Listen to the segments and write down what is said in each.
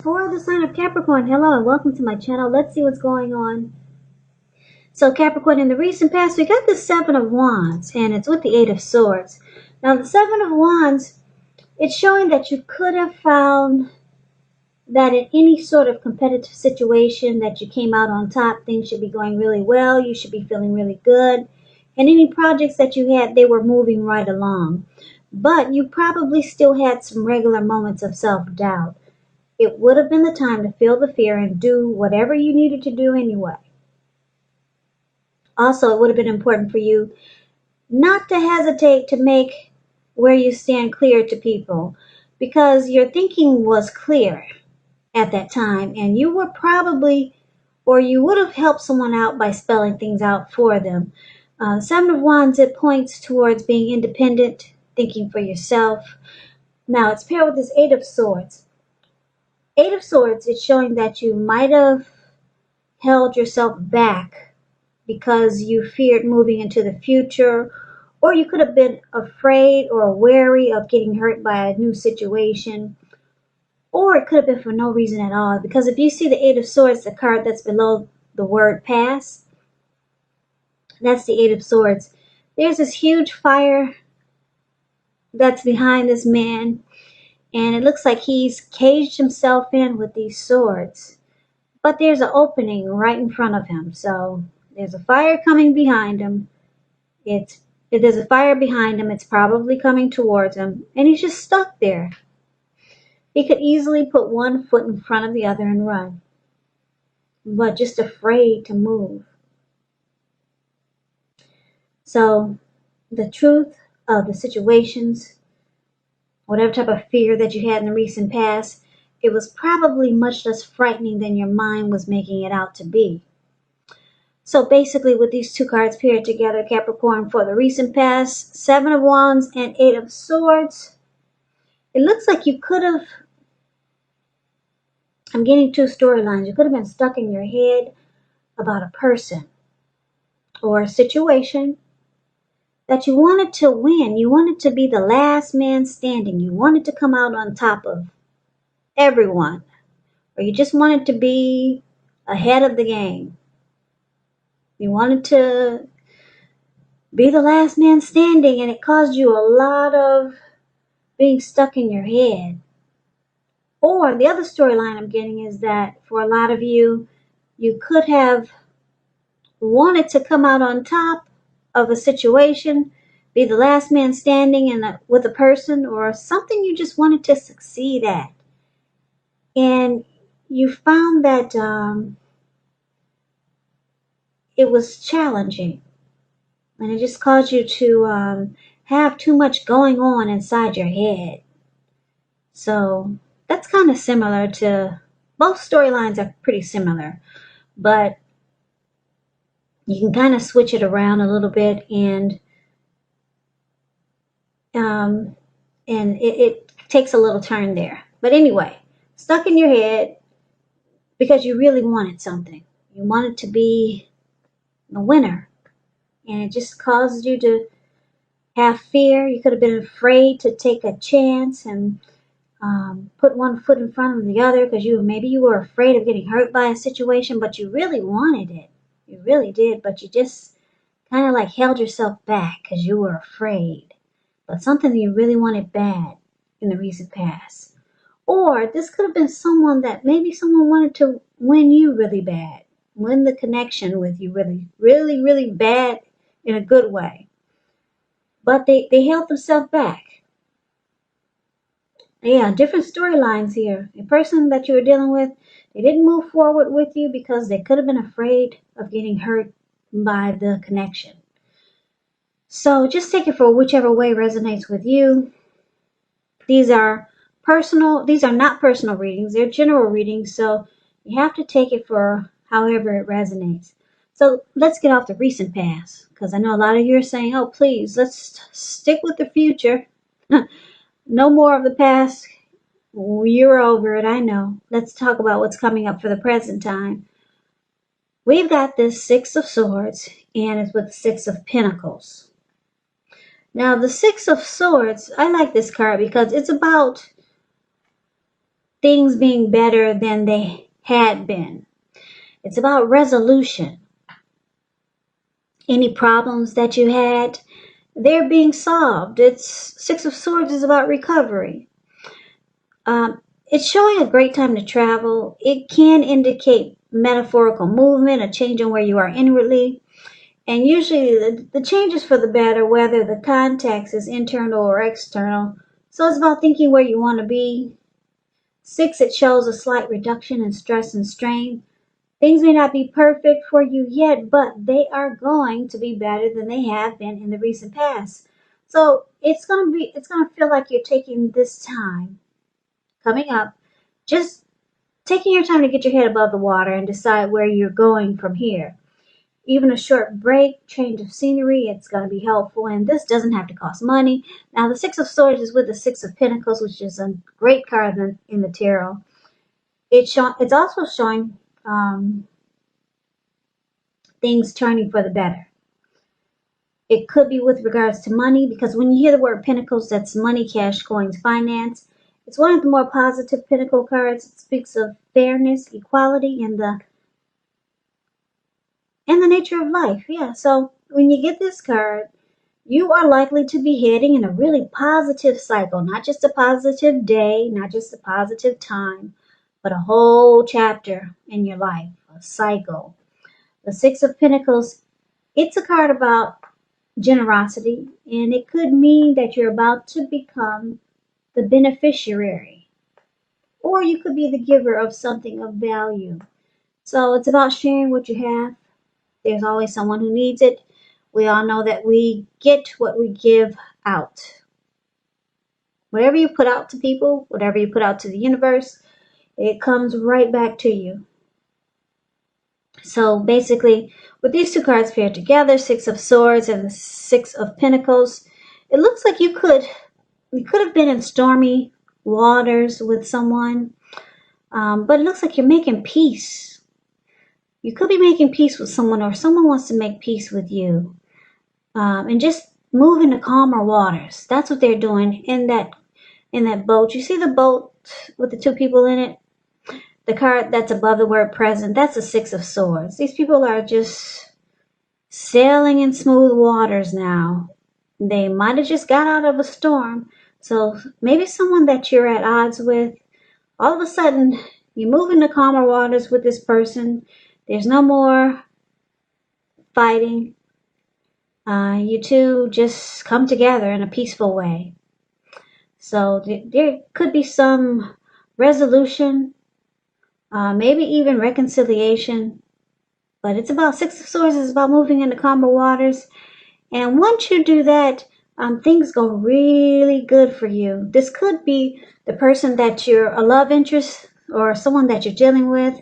For the sign of Capricorn, hello and welcome to my channel. Let's see what's going on. So Capricorn, in the recent past, we got the Seven of Wands, and it's with the Eight of Swords. Now the Seven of Wands, it's showing that you could have found that in any sort of competitive situation that you came out on top. Things should be going really well. You should be feeling really good. And any projects that you had, they were moving right along. But you probably still had some regular moments of self-doubt. It would have been the time to feel the fear and do whatever you needed to do anyway. Also, it would have been important for you not to hesitate to make where you stand clear to people, because your thinking was clear at that time, and you were probably, or you would have helped someone out by spelling things out for them. Seven of Wands, it points towards being independent, thinking for yourself. Now, it's paired with this Eight of Swords. Eight of Swords, it's showing that you might have held yourself back because you feared moving into the future, or you could have been afraid or wary of getting hurt by a new situation, or it could have been for no reason at all. Because if you see the Eight of Swords, the card that's below the word pass, that's the Eight of Swords. There's this huge fire that's behind this man, and it looks like he's caged himself in with these swords. But there's an opening right in front of him. So there's a fire coming behind him. If there's a fire behind him, it's probably coming towards him. And he's just stuck there. He could easily put one foot in front of the other and run. But just afraid to move. So the truth of the situations, whatever type of fear that you had in the recent past, it was probably much less frightening than your mind was making it out to be. So basically, with these two cards paired together, Capricorn, for the recent past, Seven of Wands and Eight of Swords, it looks like you could have, I'm getting two storylines. You could have been stuck in your head about a person or a situation that you wanted to win. You wanted to be the last man standing. You wanted to come out on top of everyone, or you just wanted to be ahead of the game. You wanted to be the last man standing, and it caused you a lot of being stuck in your head. Or the other storyline I'm getting is that for a lot of you, you could have wanted to come out on top of a situation, be the last man standing with a person or something you just wanted to succeed at. And you found that it was challenging, and it just caused you to have too much going on inside your head. So that's kind of similar to, both storylines are pretty similar, but you can kind of switch it around a little bit, and it takes a little turn there. But anyway, stuck in your head because you really wanted something. You wanted to be the winner, and it just caused you to have fear. You could have been afraid to take a chance and put one foot in front of the other because maybe you were afraid of getting hurt by a situation, but you really wanted it. You really did, but you just kind of like held yourself back because you were afraid. But something that you really wanted bad in the recent past. Or this could have been someone that maybe someone wanted to win you really bad. Win the connection with you really, really, really bad in a good way. But they held themselves back. Yeah, different storylines here. The person that you were dealing with, they didn't move forward with you because they could have been afraid of getting hurt by the connection. So just take it for whichever way resonates with you. These are not personal readings. They're general readings, so you have to take it for however it resonates. So let's get off the recent past, because I know a lot of you are saying, oh, please, let's stick with the future. No more of the past. You're over it, I know. Let's talk about what's coming up for the present time. We've got this Six of Swords, and it's with Six of Pentacles. Now, the Six of Swords, I like this card because it's about things being better than they had been. It's about resolution. Any problems that you had, they're being solved. It's Six of Swords is about recovery. It's showing a great time to travel. It can indicate metaphorical movement, a change in where you are inwardly. And usually the change is for the better, whether the context is internal or external. So it's about thinking where you want to be. 6, it shows a slight reduction in stress and strain. Things may not be perfect for you yet, but they are going to be better than they have been in the recent past. So it's gonna feel like you're taking this time coming up, just taking your time to get your head above the water and decide where you're going from here. Even a short break, change of scenery, it's going to be helpful. And this doesn't have to cost money. Now, the Six of Swords is with the Six of Pentacles, which is a great card in the tarot. It's also showing things turning for the better. It could be with regards to money, because when you hear the word Pentacles, that's money, cash, coins, finance. It's one of the more positive Pentacle cards. It speaks of fairness, equality, and the nature of life. Yeah, so when you get this card, you are likely to be heading in a really positive cycle, not just a positive day, not just a positive time, but a whole chapter in your life, a cycle. The Six of Pentacles, it's a card about generosity, and it could mean that you're about to become the beneficiary, or you could be the giver of something of value. So it's about sharing what you have. There's always someone who needs it. We all know that we get what we give out. Whatever you put out to people, whatever you put out to the universe, it comes right back to you. So basically, with these two cards paired together, Six of Swords and the Six of Pentacles, it looks like you could have been in stormy waters with someone, but it looks like you're making peace. You could be making peace with someone, or someone wants to make peace with you, and just move into calmer waters. That's what they're doing in that boat. You see the boat with the two people in it? The card that's above the word present, that's a Six of Swords. These people are just sailing in smooth waters now. They might have just got out of a storm. So maybe someone that you're at odds with, all of a sudden you move into calmer waters with this person. There's no more fighting. You two just come together in a peaceful way. So there could be some resolution, maybe even reconciliation. But it's about Six of Swords. It's about moving into calmer waters. And once you do that, things go really good for you. This could be the person that you're a love interest, or someone that you're dealing with.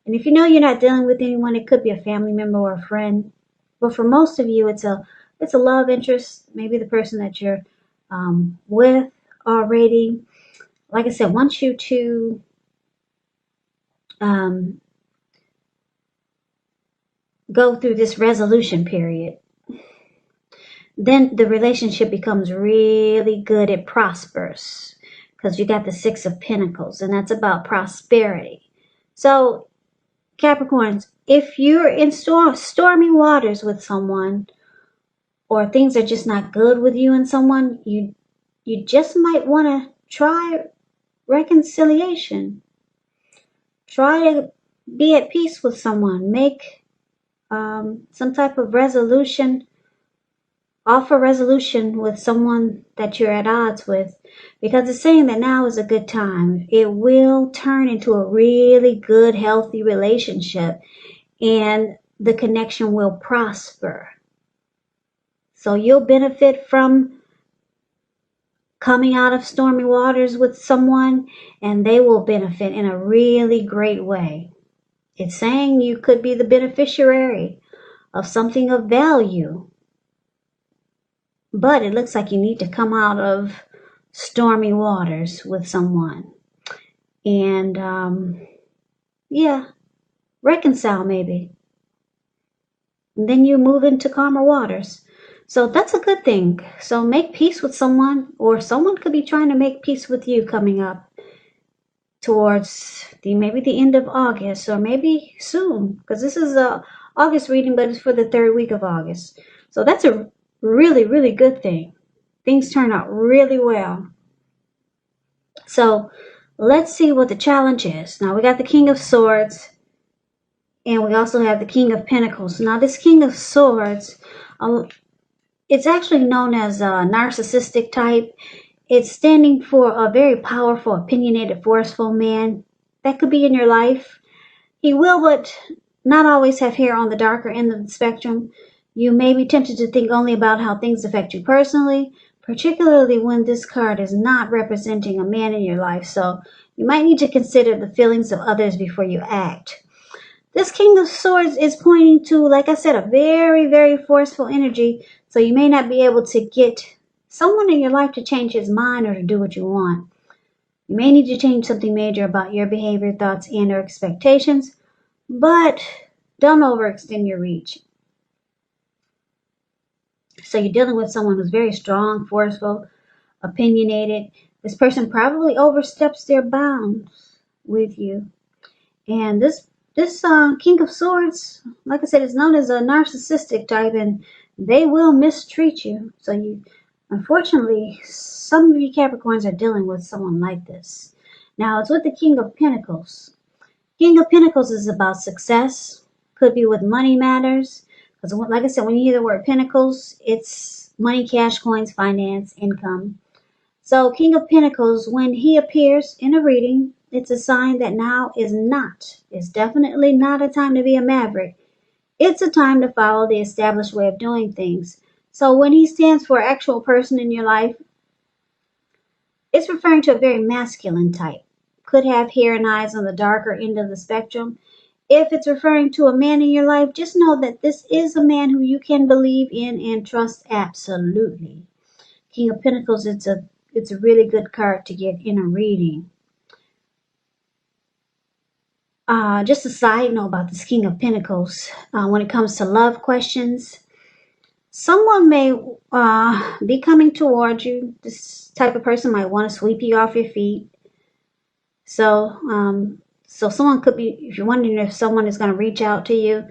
And if you know you're not dealing with anyone, it could be a family member or a friend. But for most of you, it's a love interest, maybe the person that you're with already. Like I said, once you two go through this resolution period, then the relationship becomes really good. It prospers, because you got the Six of Pentacles, and that's about prosperity. So Capricorns, if you're in stormy waters with someone, or things are just not good with you and someone, you just might want to try reconciliation. Try to be at peace with someone. Make some type of resolution. Offer resolution with someone that you're at odds with, because it's saying that now is a good time. It will turn into a really good, healthy relationship, and the connection will prosper. So you'll benefit from coming out of stormy waters with someone, and they will benefit in a really great way. It's saying you could be the beneficiary of something of value. But it looks like you need to come out of stormy waters with someone. And, reconcile maybe. And then you move into calmer waters. So that's a good thing. So make peace with someone, or someone could be trying to make peace with you coming up. towards maybe the end of August, or maybe soon, because this is a August reading, but it's for the 3rd week of August. So that's a really, really good thing. Things turn out really well. So let's see what the challenge is. Now we got the King of Swords, and we also have the King of Pentacles. Now this King of Swords, it's actually known as a narcissistic type. It's standing for a very powerful, opinionated, forceful man that could be in your life. He will, but not always have hair on the darker end of the spectrum. You may be tempted to think only about how things affect you personally, particularly when this card is not representing a man in your life. So you might need to consider the feelings of others before you act. This King of Swords is pointing to, like I said, a very, very forceful energy. So you may not be able to get someone in your life to change his mind or to do what you want. You may need to change something major about your behavior, thoughts, and or expectations, but don't overextend your reach. So you're dealing with someone who's very strong, forceful, opinionated. This person probably oversteps their bounds with you. And this King of Swords, like I said, is known as a narcissistic type, and they will mistreat you. So you, unfortunately, some of you Capricorns are dealing with someone like this. Now, it's with the King of Pentacles. King of Pentacles is about success. Could be with money matters. Because, like I said, when you hear the word Pentacles, it's money, cash, coins, finance, income. So, King of Pentacles, when he appears in a reading, it's a sign that now is definitely not a time to be a maverick. It's a time to follow the established way of doing things. So when he stands for an actual person in your life, it's referring to a very masculine type. Could have hair and eyes on the darker end of the spectrum. If it's referring to a man in your life, just know that this is a man who you can believe in and trust absolutely. King of Pentacles, it's a really good card to get in a reading. Just a side note about this King of Pentacles, when it comes to love questions, someone may be coming towards you. This type of person might want to sweep you off your feet. So, so someone could be, if you're wondering if someone is going to reach out to you,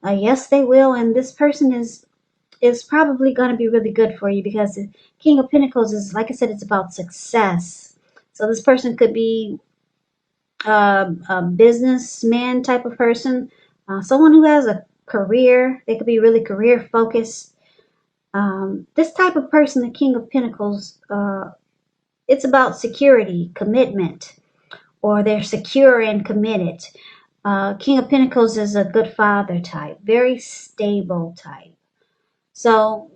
yes, they will. And this person is probably going to be really good for you, because the King of Pentacles is, like I said, it's about success. So this person could be a businessman type of person, someone who has a career. They could be really career focused. This type of person, the King of Pentacles, it's about security, commitment, or they're secure and committed. King of Pentacles is a good father type, very stable type. So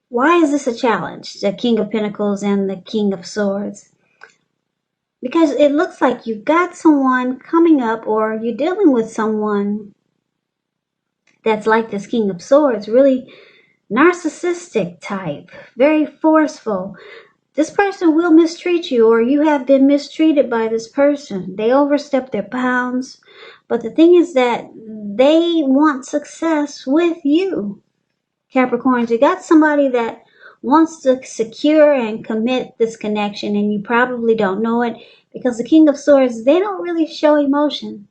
why is this a challenge, the King of Pentacles and the King of Swords? Because it looks like you've got someone coming up, or you're dealing with someone that's like this King of Swords, really narcissistic type, very forceful. This person will mistreat you, or you have been mistreated by this person. They overstep their bounds. But the thing is that they want success with you, Capricorns. You got somebody that wants to secure and commit this connection, and you probably don't know it, because the King of Swords, they don't really show emotion.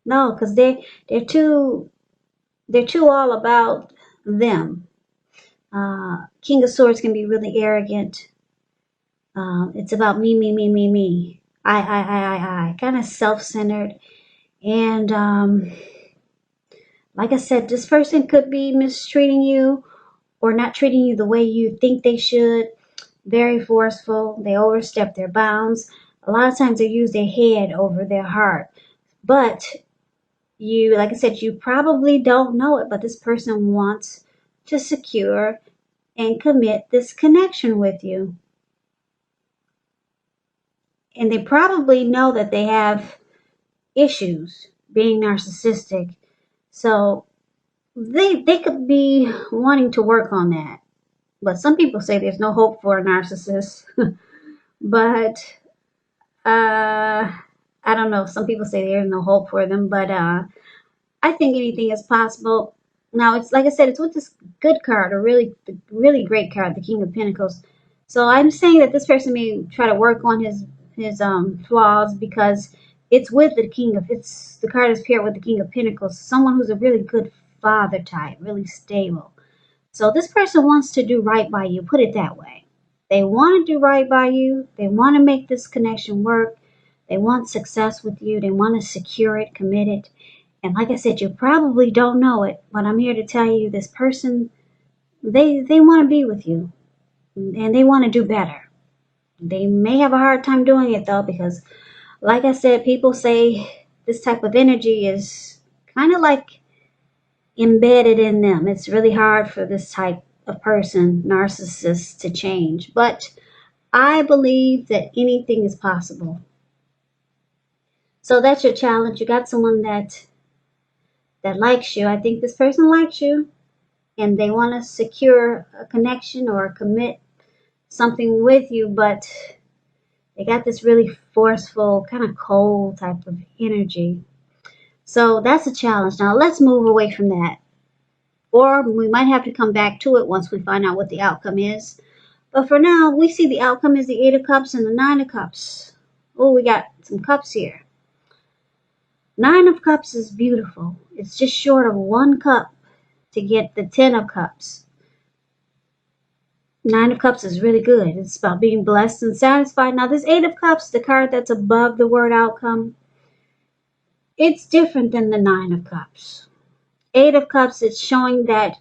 No, because they're too all about them. King of Swords can be really arrogant. It's about me, me, me, me, me. I. Kind of self-centered. And like I said, this person could be mistreating you or not treating you the way you think they should. Very forceful. They overstep their bounds. A lot of times they use their head over their heart. But you, like I said, you probably don't know it, but this person wants to secure and commit this connection with you. And they probably know that they have issues being narcissistic. So they could be wanting to work on that. But some people say there's no hope for a narcissist. But I don't know. Some people say there's no hope for them. But I think anything is possible. Now, it's like I said, it's with this good card, a really, really great card, the King of Pentacles. So I'm saying that this person may try to work on his his flaws, because it's with the card is paired with the King of Pentacles, someone who's a really good father type, really stable. So this person wants to do right by you, put it that way. They want to do right by you. They want to make this connection work. They want success with you. They want to secure it, commit it. And like I said, you probably don't know it, but I'm here to tell you this person, they want to be with you, and they want to do better. They may have a hard time doing it though, because like I said, people say this type of energy is kind of like embedded in them. It's really hard for this type of person, narcissist, to change. But I believe that anything is possible. So that's your challenge. You got someone that likes you. I think this person likes you, and they want to secure a connection or commit something with you, but they got this really forceful, kind of cold type of energy. So that's a challenge. Now let's move away from that. Or we might have to come back to it once we find out what the outcome is. But for now, we see the outcome is the Eight of Cups and the Nine of Cups. Oh, we got some cups here. Nine of Cups is beautiful. It's just short of one cup to get the Ten of Cups. Nine of Cups is really good. It's about being blessed and satisfied. Now, this Eight of Cups, the card that's above the word outcome, it's different than the Nine of Cups. Eight of Cups, it's showing that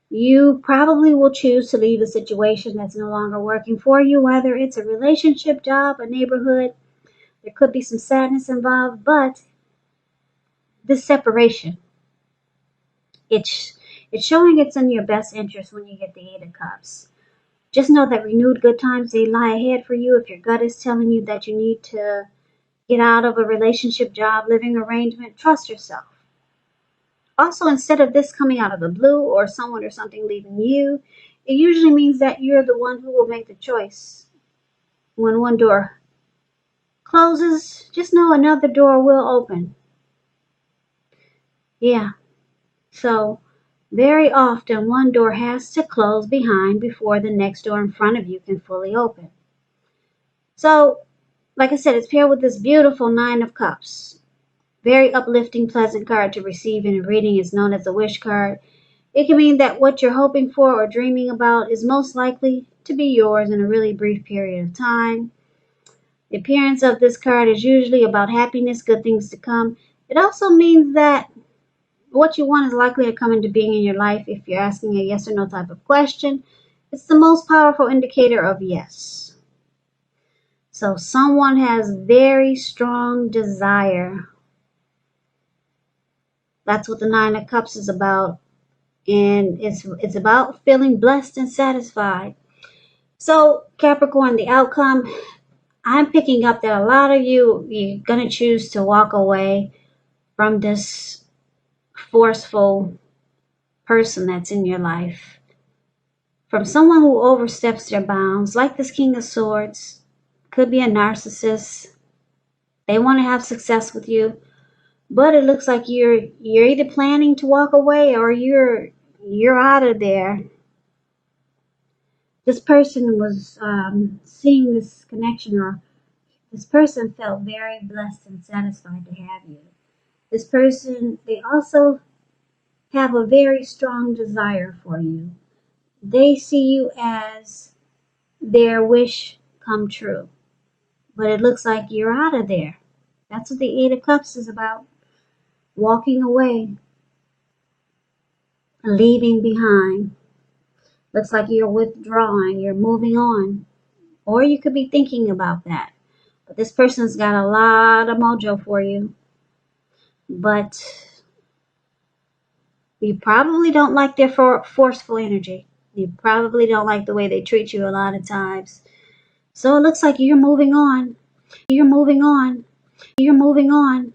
you probably will choose to leave a situation that's no longer working for you, whether it's a relationship, job, a neighborhood. There could be some sadness involved, but this separation, it's showing it's in your best interest when you get the Eight of Cups. Just know that renewed good times, they lie ahead for you. If your gut is telling you that you need to get out of a relationship, job, living arrangement, trust yourself. Also, instead of this coming out of the blue or someone or something leaving you, it usually means that you're the one who will make the choice. When one door closes, just know another door will open. Yeah. So, very often one door has to close behind before the next door in front of you can fully open. So, like I said, it's paired with this beautiful Nine of Cups. Very uplifting, pleasant card to receive in a reading. Is known as a wish card. It can mean that what you're hoping for or dreaming about is most likely to be yours in a really brief period of time. The appearance of this card is usually about happiness, good things to come. It also means that what you want is likely to come into being in your life. If you're asking a yes or no type of question, it's the most powerful indicator of yes. So someone has very strong desire. That's what the Nine of Cups is about. And it's about feeling blessed and satisfied. So Capricorn, the outcome, I'm picking up that a lot of you're going to choose to walk away from this forceful person that's in your life. From someone who oversteps their bounds, like this King of Swords. Could be a narcissist. They want to have success with you. But it looks like you're either planning to walk away or you're out of there. This person was seeing this connection, or this person felt very blessed and satisfied to have you. This person, they also have a very strong desire for you. They see you as their wish come true. But it looks like you're out of there. That's what the Eight of Cups is about. Walking away, leaving behind. Looks like you're withdrawing, you're moving on. Or you could be thinking about that. But this person's got a lot of mojo for you. But you probably don't like their forceful energy. You probably don't like the way they treat you a lot of times. So it looks like you're moving on. You're moving on. You're moving on.